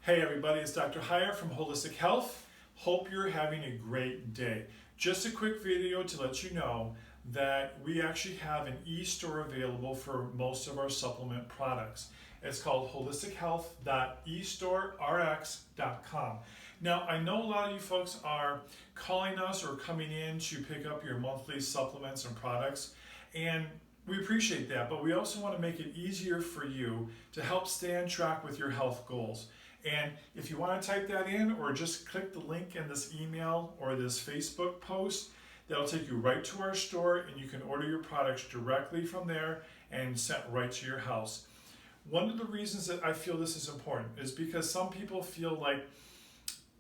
Hey everybody, it's Dr. Heyer from Holistic Health. Hope you're having a great day. Just a quick video to let you know that we actually have an e-store available for most of our supplement products. It's called holistichealth.estorerx.com. Now, I know a lot of you folks are calling us or coming in to pick up your monthly supplements and products, and we appreciate that, but we also want to make it easier for you to help stay on track with your health goals. And if you want to type that in or just click the link in this email or this Facebook post, that'll take you right to our store and you can order your products directly from there and sent right to your house. One of the reasons that I feel this is important is because some people feel like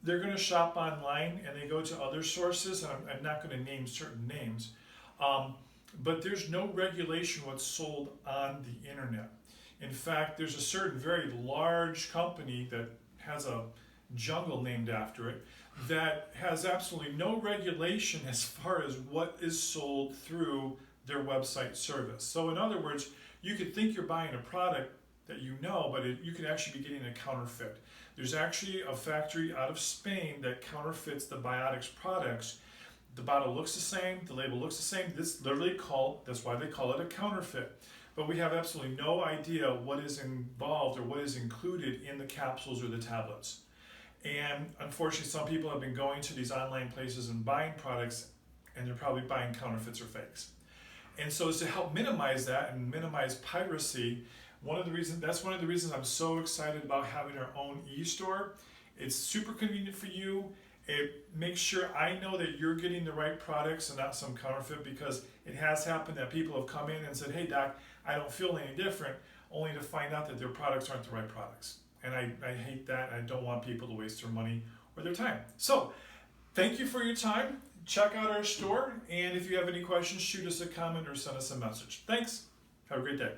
they're going to shop online and they go to other sources, and I'm not going to name certain names, but there's no regulation what's sold on the internet. In fact, there's a certain very large company that has a jungle named after it that has absolutely no regulation as far as what is sold through their website service. So in other words, you could think you're buying a product that you know, but you could actually be getting a counterfeit. There's actually a factory out of Spain that counterfeits the Biotics products. The bottle looks the same, the label looks the same. That's why they call it a counterfeit. But we have absolutely no idea what is involved or what is included in the capsules or the tablets. And unfortunately, some people have been going to these online places and buying products, and they're probably buying counterfeits or fakes. And so it's to help minimize that and minimize piracy. That's one of the reasons I'm so excited about having our own e-store. It's super convenient for you. It makes sure I know that you're getting the right products and not some counterfeit, because it has happened that people have come in and said, hey doc, I don't feel any different, only to find out that their products aren't the right products. And I hate that. I don't want people to waste their money or their time. So thank you for your time. Check out our store, and if you have any questions, shoot us a comment or send us a message. Thanks. Have a great day.